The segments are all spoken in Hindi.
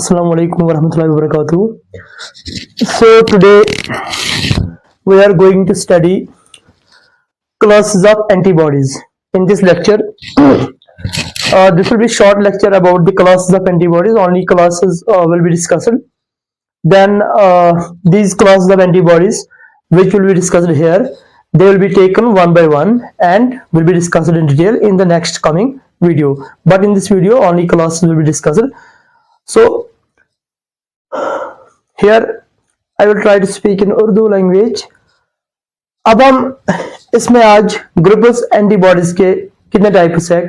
Assalamu alaikum warahmatullahi wabarakatuh. So today we are going to study classes of antibodies. In this lecture, this will be short lecture about the classes of antibodies. Only classes will be discussed. Then these classes of antibodies, which will be discussed here, they will be taken one by one and will be discussed in detail in the next coming video. But in this video, only classes will be discussed. So here I will try to speak in Urdu language. अब हम इसमें आज ग्रुप्स एंटीबॉडीज के कितने टाइप्स है,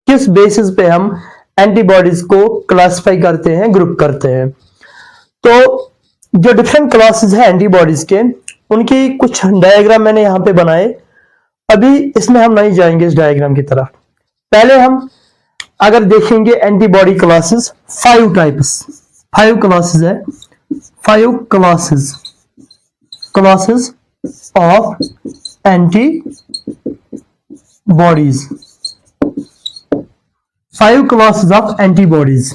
किस बेसिस पे हम एंटीबॉडीज को क्लासिफाई करते हैं, ग्रुप करते हैं। तो जो डिफरेंट क्लासेस है एंटीबॉडीज के, उनकी कुछ डायग्राम मैंने यहाँ पे बनाए। अभी इसमें हम नहीं जाएंगे इस डायग्राम की तरफ। पहले हम अगर देखेंगे एंटीबॉडी क्लासेस, 5 टाइप्स, 5 क्लासेस है, 5 classes of antibodies, 5 classes of antibodies,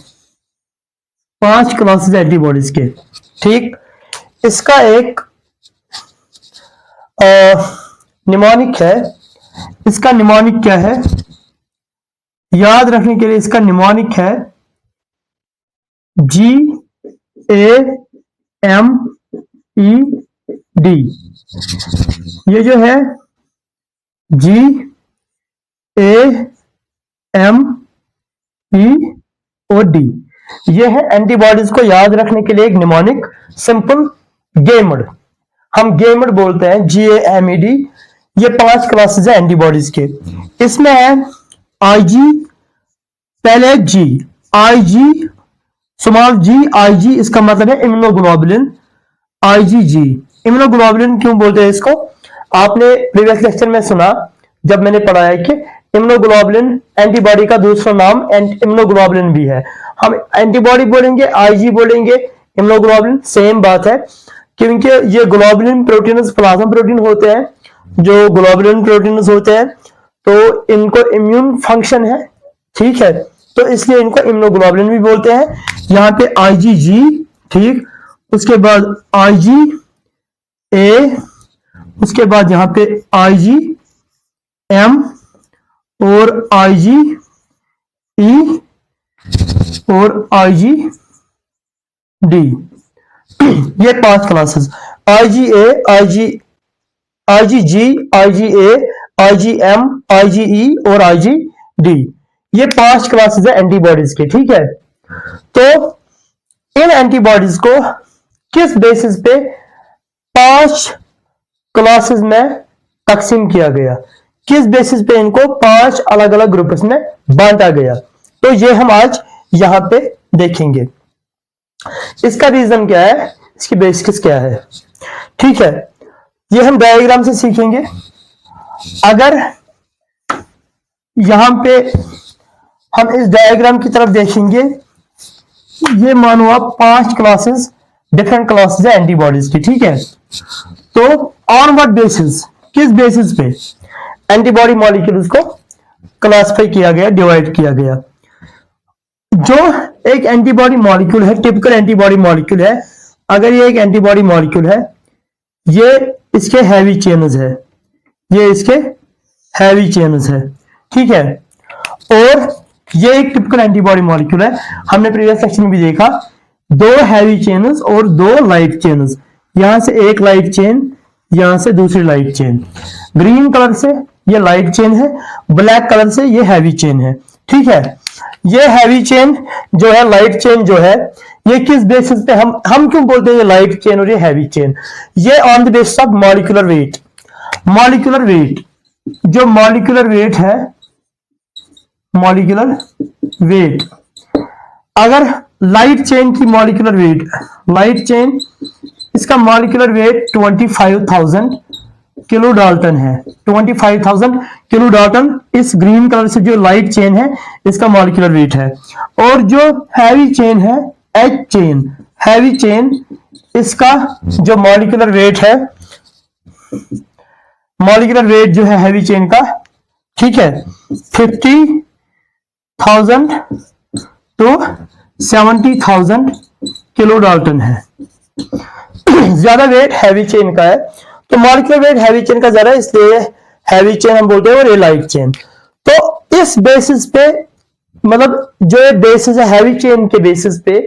5 classes antibodies के। ठीक, इसका एक निमोनिक है। इसका निमोनिक क्या है, याद रखने के लिए इसका निमोनिक है GAMED। ये जो है GAMED, ये है एंटीबॉडीज को याद रखने के लिए एक निमोनिक। सिंपल गेमड, हम गेमड बोलते हैं, GAMED। ये 5 क्लासेस है एंटीबॉडीज के। इसमें है IG, पहले G, IG, small G, IG, इसका मतलब है इम्यूनोग्लोबुलिन, IgG। इम्यूनोग्लोबुलिन क्यों बोलते हैं इसको, आपने प्रीवियस लेक्चर में सुना जब मैंने पढ़ाया कि इम्यूनोग्लोबुलिन एंटीबॉडी का दूसरा नाम इम्यूनोग्लोबुलिन भी है। हम एंटीबॉडी बोलेंगे, IG बोलेंगे, इम्यूनोग्लोबुलिन सेम बात है, क्योंकि ये ग्लोबुलिन प्रोटीन्स प्लाज्मा प्रोटीन होते हैं। जो ग्लोबुलिन प्रोटीन्स होते हैं तो इनको इम्यून फंक्शन है, ठीक है, तो इसलिए इनको इम्यूनोग्लोबुलिन भी बोलते हैं। यहाँ पे IgG, ठीक, उसके बाद IgA, उसके बाद यहाँ पे IgM और IgE और IgD। ये 5 classes, IgA, IgG, IgA, IgM, IgE और IgD, ये 5 क्लासेस है एंटीबॉडीज के। ठीक है, तो इन एंटीबॉडीज को किस बेसिस पे 5 क्लासेस में तकसीम किया गया, किस बेसिस पे इनको 5 अलग अलग ग्रुप्स में बांटा गया, तो ये हम आज यहां पे देखेंगे। इसका रीजन क्या है, इसकी बेसिस क्या है, ठीक है, ये हम डायग्राम से सीखेंगे। अगर यहां पे हम इस डायग्राम की तरफ देखेंगे, ये मानो आप 5 क्लासेस, डिफरेंट क्लासेस है एंटीबॉडीज की। ठीक है, तो ऑन व्हाट बेसिस, किस बेसिस पे एंटीबॉडी मॉलिक्यूल्स को क्लासिफाई किया गया, डिवाइड किया गया। जो एक एंटीबॉडी मॉलिक्यूल है, टिपिकल एंटीबॉडी मॉलिक्यूल है, अगर ये एक एंटीबॉडी मॉलिक्यूल है, ये इसके हैवी चेन्स है, ये इसके हैवी चेन्स है, ठीक है, और ये एक टिपिकल एंटीबॉडी मॉलिक्यूल है। हमने प्रीवियस सेक्शन में भी देखा, 2 हैवी चेन्स और 2 लाइट चेन्स, यहां से एक लाइट चेन, यहां से दूसरी लाइट चेन। ग्रीन कलर से ये लाइट चेन है, ब्लैक कलर से ये हैवी चेन है। ठीक है, ये हैवी चेन जो है, लाइट चेन जो है, ये किस बेसिस पे, हम क्यों बोलते हैं ये लाइट चेन और ये हैवी चेन, ये on the basis of molecular weight. Molecular weight, जो मॉलिक्यूलर वेट है, मॉलिक्यूलर वेट, अगर लाइट चेन की मॉलिक्यूलर वेट, लाइट चेन, इसका मॉलिक्यूलर वेट 25,000 किलो डाल्टन है, 25,000 किलो डाल्टन इस ग्रीन कलर से जो लाइट चेन है, इसका मॉलिक्यूलर वेट है। और जो हैवी चेन है, एच चेन, हैवी चेन, इसका जो मॉलिक्यूलर वेट है, मॉलिक्यूलर वेट जो है हैवी चेन का, ठीक है, 50 1000 to 70,000 किलो डाल्टन है। ज्यादा वेट हैवी चेन का है, तो मॉलिक्यूलर वेट हैवी चेन का ज्यादा है, इसलिए हैवी चेन हम बोलते हैं और ये लाइट चेन। तो इस बेसिस पे, मतलब जो ये बेसिस है हैवी चेन के बेसिस पे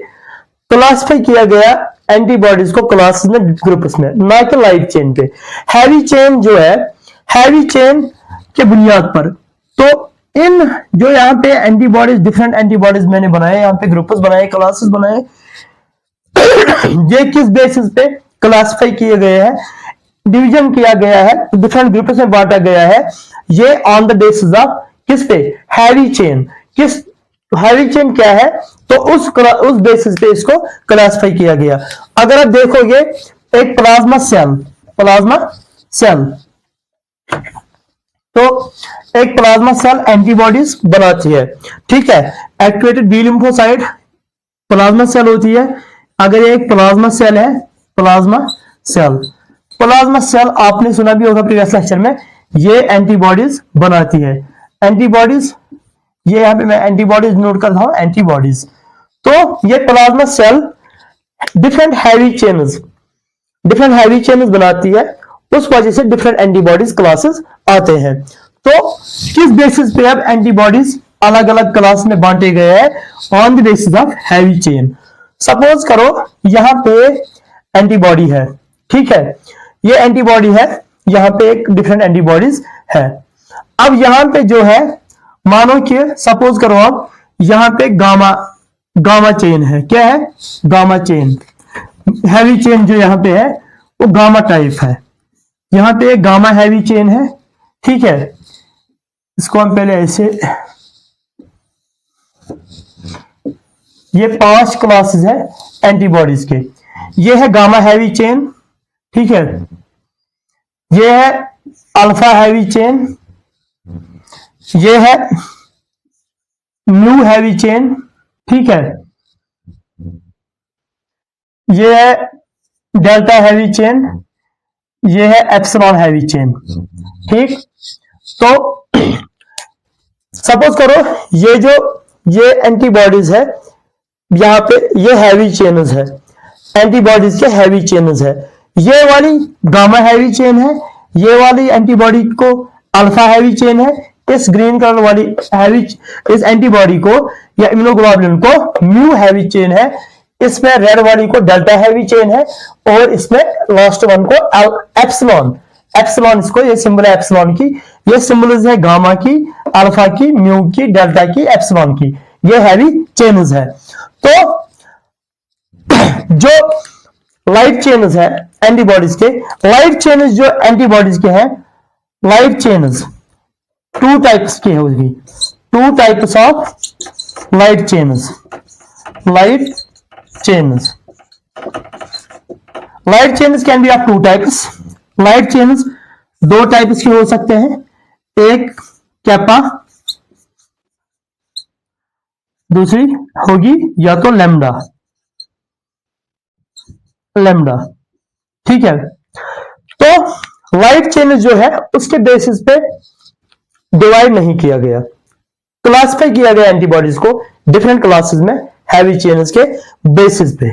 क्लासिफाई किया गया एंटीबॉडीज को क्लासेस में, ग्रुप्स में, ना कि लाइट चेन पे। हैवी चेन जो है, हैवी चेन के बुनियाद पर, तो इन जो यहाँ पे एंटीबॉडीज, डिफरेंट एंटीबॉडीज मैंने बनाए, यहाँ पे ग्रुप्स बनाए, क्लासेस बनाए, ये किस बेसिस पे क्लासिफाई किए गए हैं, डिवीजन किया गया है, डिफरेंट ग्रुप्स में बांटा गया है, ये ऑन द बेसिस ऑफ किस पे, हैवी चेन। किस हैवी चेन क्या है, तो उस बेसिस पे इसको क्लासिफाई किया गया। अगर आप देखोगे एक प्लाज्मा सेल, प्लाज्मा सेल, तो एक प्लाज्मा सेल एंटीबॉडीज बनाती है, ठीक है। Activated B lymphocyte plasma cell होती है। अगर ये एक प्लाज्मा सेल है, प्लाज्मा सेल, प्लाज्मा सेल आपने सुना भी होगा प्रीवियस लेक्चर में, ये एंटीबॉडीज बनाती है। एंटीबॉडीज, ये यहां पे मैं एंटीबॉडीज नोट कर रहा हूं, एंटीबॉडीज। तो ये plasma cell different heavy chains बनाती है, उस वजह से डिफरेंट एंटीबॉडीज क्लासेस आते हैं। तो किस बेसिस पे अब एंटीबॉडीज अलग अलग क्लास में बांटे गए हैं, on the basis of heavy chain. Suppose करो यहां पे एंटीबॉडी है, ठीक है, ये एंटीबॉडी है, यहां पे एक डिफरेंट एंटीबॉडीज है। अब यहां पे जो है, मानो कि सपोज करो आप यहां पे गामा चेन है, क्या है, गामा चेन। हैवी चेन जो यहां पे है वो गामा टाइप है, यहां पे एक गामा हैवी चेन है, ठीक है। इसको हम पहले ऐसे, ये 5 क्लासेस है एंटीबॉडीज के। ये है गामा हैवी चेन, ठीक है, ये है अल्फा हैवी चेन, ये है म्यू हैवी चेन, ठीक है, ये है डेल्टा हैवी चेन, ये है एप्सिलॉन हैवी चेन, ठीक। तो सपोज करो ये एंटीबॉडीज है, यहां पे ये हैवी चेन्स है, एंटीबॉडीज के हैवी चेन्स है। ये वाली गामा हैवी चेन है, ये वाली एंटीबॉडी को अल्फा हैवी चेन है, इस ग्रीन कलर वाली इस एंटीबॉडी को या इम्यूनोग्लोबुलिन को म्यू हैवी चेन है, इसमें रेड वाली को डेल्टा हैवी चेन है, और इसमें लास्ट वन को एप्सिलॉन, इसको ये सिंबल है एप्सिलॉन की, ये सिंबल है गामा की, अल्फा की, म्यू की, डेल्टा की, एप्सिलॉन की, ये हैवी चेन्स है। तो जो लाइट चेन्स है एंटीबॉडीज के, लाइट चेन्स जो एंटीबॉडीज के हैं, लाइट चेन्स 2 टाइप्स की है, उसकी 2 types of light chains. Light chains can be of 2 types. Light chains 2 types के हो सकते हैं, एक कैपा, दूसरी होगी या तो लैम्डा, ठीक है। तो लाइट चेन जो है उसके बेसिस पे डिवाइड नहीं किया गया, क्लासिफाई किया गया एंटीबॉडीज को डिफरेंट क्लासेस में हैवी चेन्स के बेसिस पे।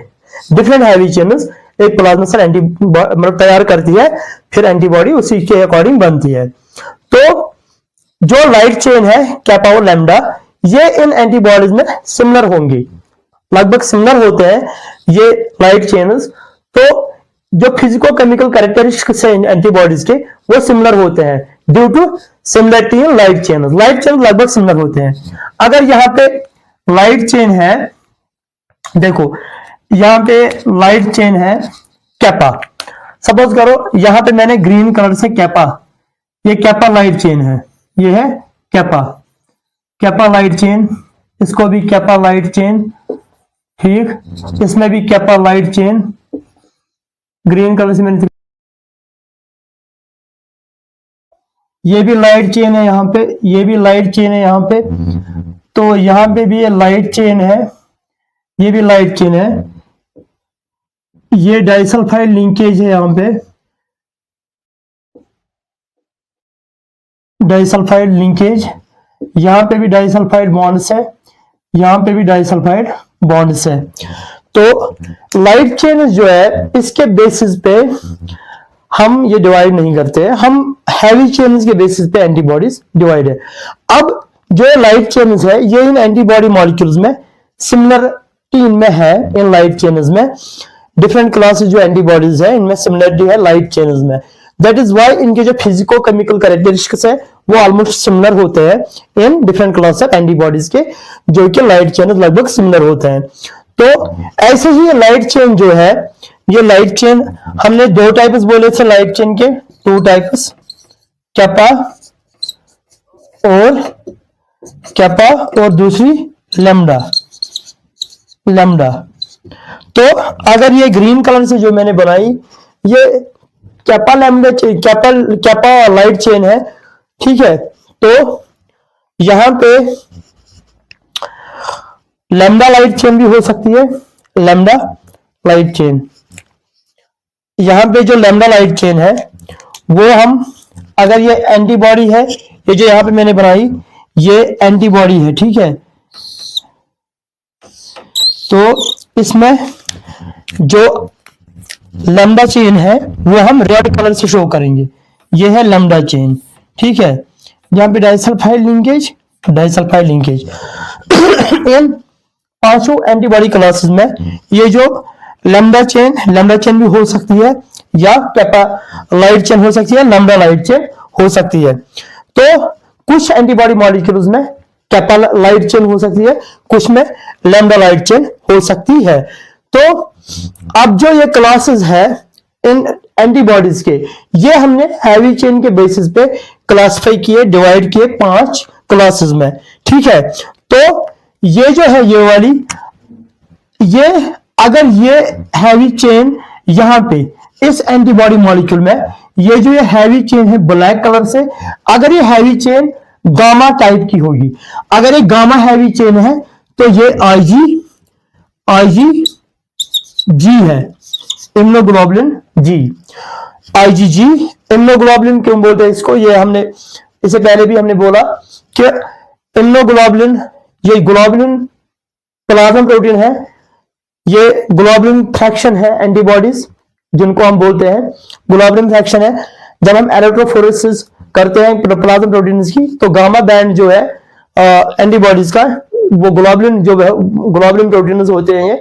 डिफरेंट हैवी चेन्स एक प्लाज्मा सेल मतलब तैयार करती है, फिर एंटीबॉडी उसी के अकॉर्डिंग बनती है। तो जो लाइट चेन है कैपा और लैम्डा, ये इन एंटीबॉडीज में सिमिलर होंगी, लगभग सिमिलर होते हैं ये लाइट चेन्स। तो जो फिजिको केमिकल कैरेक्टरिस्टिक्स है एंटीबॉडीज के, वो सिमिलर होते हैं due to similarity in light chains. Light chain लगभग सिमिलर होते हैं। अगर यहाँ पे लाइट चेन है, देखो यहाँ पे लाइट चेन है कैपा, सपोज करो यहाँ पे मैंने ग्रीन कलर से कैपा, ये कैपा लाइट चेन है, ये है कैपा लाइट चेन, इसको भी कैपा लाइट चेन, ठीक, इसमें भी kappa light chain, green colour से मैंने, ये भी लाइट चेन है यहाँ पे, ये भी लाइट चेन है यहाँ पे, तो यहाँ पे भी ये लाइट चेन है, ये भी लाइट चेन है, ये डाइसल्फाइड लिंकेज है यहाँ पे, डाइसल्फाइड लिंकेज, यहाँ पे भी डाइसल्फाइड बॉन्ड्स है, यहाँ पे भी डाइसल्फाइड बॉन्ड्स है। तो लाइट चेन जो है इसके बेसिस पे हम ये डिवाइड नहीं करते हैं, हम हैवी चेन्स के बेसिस पे एंटीबॉडीज डिवाइड है। अब जो लाइट चेन्स है ये इन एंटीबॉडी मॉलिक्यूल्स में सिमिलरिटी इनमें है, इन लाइट चेन्स में डिफरेंट क्लासेस जो एंटीबॉडीज है इनमें सिमिलरिटी है लाइट चेन्स में। दैट इज वाई इनके जो फिजिको केमिकल कैरेक्टरिस्टिक्स है वो ऑलमोस्ट सिमिलर होते हैं in different class of antibodies के, जो कि लाइट चेन लगभग सिमिलर होते हैं। तो ऐसे ही लाइट चेन जो है, ये लाइट चेन हमने दो टाइप्स बोले थे लाइट चेन के, टू टाइप्स, कैपा और दूसरी लैम्डा। तो अगर ये ग्रीन कलर से जो मैंने बनाई ये kappa lambda kappa light chain है, ठीक है। तो यहां पे लैम्डा लाइट चेन भी हो सकती है, लैम्डा लाइट चेन। यहां पे जो लैम्डा लाइट चेन है वो हम, अगर ये एंटीबॉडी है, ये जो यहां पे मैंने बनाई ये एंटीबॉडी है, ठीक है। तो इसमें जो लैम्डा चेन है वो हम रेड कलर से शो करेंगे, ये है लैम्डा चेन, ठीक है। यहाँ पे डाइसल्फाइड लिंकेज इन पांचों एंटीबॉडी क्लासेस में ये जो लैम्डा चेन भी हो सकती है, या कैपा लाइट चेन हो सकती है, लैम्डा लाइट चेन हो सकती है। तो कुछ एंटीबॉडी मॉलिक्यूल्स में कैपा लाइट चेन हो सकती है, कुछ में लैम्डा लाइट चेन हो सकती है। तो अब जो ये क्लासेस है इन एंटीबॉडीज के, ये हमने हैवी चेन के बेसिस पे क्लासिफाई किए, डिवाइड किए 5 क्लासेस में, ठीक है। तो ये जो है ये वाली, ये अगर ये हैवी चेन यहां पे इस एंटीबॉडी मॉलिक्यूल में, ये जो ये हैवी चेन है ब्लैक कलर से, अगर ये हैवी चेन गामा टाइप की होगी, अगर ये गामा हैवी चेन है तो ये आईजी जी है, इम्यूनोग्लोबुलिन जी, आईजीजी इम्यूनोग्लोबुलिन क्यों बोलते हैं इसको, ये हमने इससे पहले भी हमने बोला कि इम्यूनोग्लोबुलिन, ये ग्लोबुलिन प्लाज्मा प्रोटीन है, ये ग्लोबुलिन फ्रैक्शन है एंटीबॉडीज जिनको हम बोलते हैं ग्लोबुलिन फ्रैक्शन है। जब हम इलेक्ट्रोफोरेसिस करते हैं प्लाज्मा प्रोटीन्स की, तो गामा बैंड जो है एंटीबॉडीज का, वो ग्लोबुलिन जो है ग्लोबुलिन प्रोटीन्स होते हैं,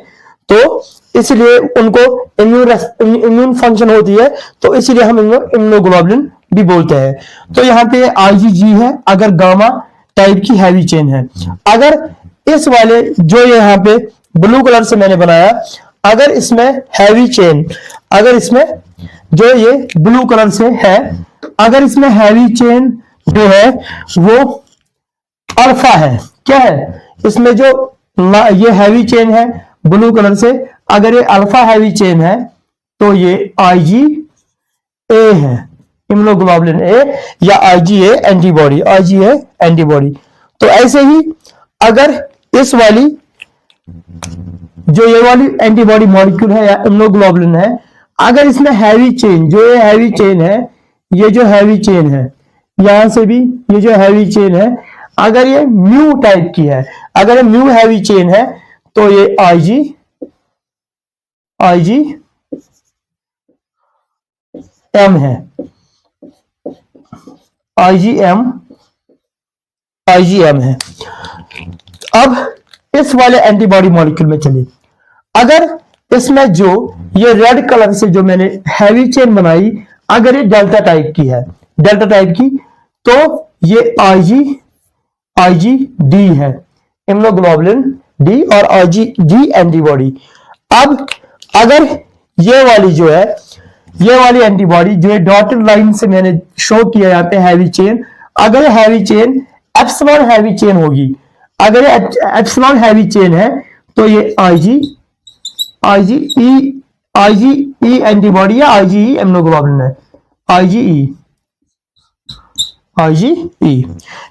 तो इसलिए उनको इम्यून फंक्शन होती है, तो इसलिए हम इम्यूनोग्लोबुलिन भी बोलते हैं। तो यहाँ पे आईजीजी है अगर गामा टाइप की हैवी चेन है। अगर इस वाले जो यहाँ पे ब्लू कलर से मैंने बनाया, अगर इसमें हैवी चेन, अगर इसमें जो ये ब्लू कलर से है, अगर इसमें हैवी चेन जो है वो अल्फा है, क्या है इसमें जो ये हैवी चेन है ब्लू कलर से, अगर ये अल्फा हैवी चेन है तो ये आईजी ए है, इम्यूनोग्लोबुलिन ए या आईजीए एंटीबॉडी। तो ऐसे ही अगर इस वाली जो ये वाली एंटीबॉडी मॉलिक्यूल है या इम्यूनोग्लोबुलिन है, अगर इसमें हैवी चेन, जो ये हैवी चेन है, ये जो हैवी चेन है, यहां से भी ये जो हैवी चेन है, अगर ये म्यू टाइप की है, अगर ये म्यू हैवी चेन है, तो ये आईजी एम है, आईजीएम है। अब इस वाले एंटीबॉडी मॉलिक्यूल में चलिए, अगर इसमें जो ये रेड कलर से जो मैंने हैवी चेन बनाई, अगर ये डेल्टा टाइप की है, तो ये आईजीडी है, इम्यूनोग्लोबुलिन डी और आईजीडी एंटीबॉडी। अब अगर ये वाली जो है, ये वाली एंटीबॉडी जो है डॉटेड लाइन से मैंने शो किया यहाँ पे हैवी चेन, अगर ये heavy chain epsilon heavy chain होगी, अगर ये एप्सिलॉन हैवी चेन है, तो ये आईजीई एंटीबॉडी या आईजीई इम्यूनोग्लोबुलिन है, आईजीई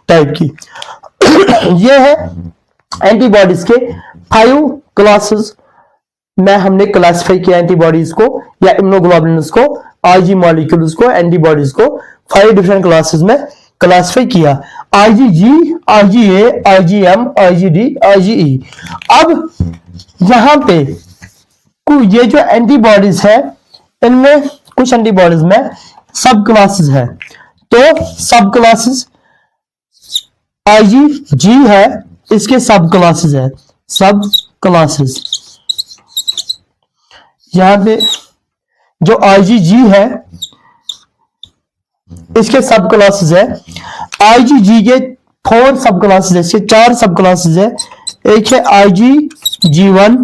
टाइप की। ये है एंटीबॉडीज के 5 क्लासेस में हमने क्लासिफाई किया एंटीबॉडीज को या इम्यूनोग्लोबुलिन्स को, आईजी मॉलिक्यूल्स को, एंटीबॉडीज को 5 डिफरेंट क्लासेस में क्लासिफाई किया। IgG, IgA, IgM, IgD, IgE। अब यहां पे ये जो एंटीबॉडीज है, इनमें कुछ एंटीबॉडीज में सब क्लासेस है। तो सब क्लासेस IgG है, इसके सब क्लासेस है, सब क्लासेस। यहां पे जो IgG है इसके सब क्लासेस है। IgG के 4 सब क्लासेस है, इसके 4 सब क्लासेस है। एक है IgG1,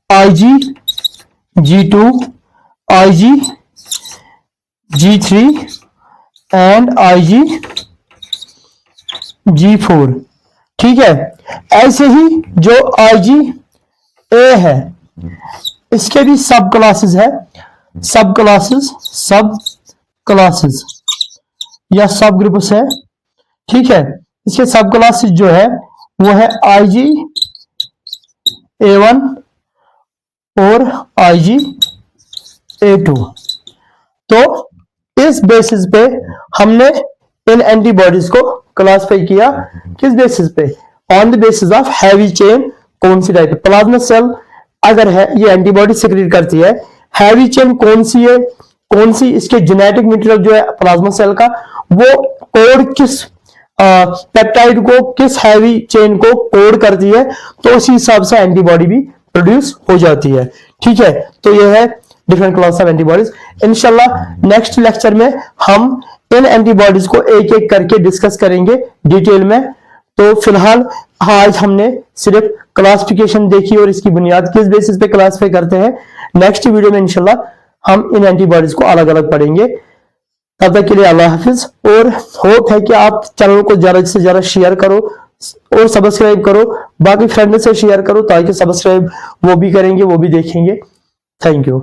IgG2, IgG3 and IgG4। ठीक है। ऐसे ही जो IgA है इसके भी सब क्लासेस है, सब क्लासेस या सब ग्रुप्स है। ठीक है। इसके सब क्लासेस जो है वो है IgA1 और IgA2। तो इस बेसिस पे हमने इन एंटीबॉडीज को क्लासिफाई किया। किस बेसिस पे? On the basis of heavy chain. कौन सी टाइप? प्लाज्मा सेल अगर है ये एंटीबॉडी सिक्रीट करती है। हैवी चेन कौन सी है, कौन सी इसके जेनेटिक मटेरियल जो है प्लाज्मा सेल का, वो कोड किस पेप्टाइड को, किस हैवी चेन को कोड करती है, तो उसी हिसाब से एंटीबॉडी भी प्रोड्यूस हो जाती है। ठीक है। तो ये है डिफरेंट क्लास ऑफ एंटीबॉडीज। इंशाल्लाह नेक्स्ट लेक्चर में हम इन एंटीबॉडीज को एक एक करके डिस्कस करेंगे डिटेल में। तो फिलहाल आज हमने सिर्फ क्लासिफिकेशन देखी और इसकी बुनियाद किस बेसिस पे क्लासिफाई करते हैं। नेक्स्ट वीडियो में इंशाल्लाह हम इन एंटीबॉडीज को अलग अलग पढ़ेंगे। तब तक के लिए अल्लाह हाफिज। और होप है कि आप चैनल को ज्यादा से ज्यादा शेयर करो और सब्सक्राइब करो, बाकी फ्रेंड से शेयर करो ताकि सब्सक्राइब वो भी करेंगे, वो भी देखेंगे। Thank you.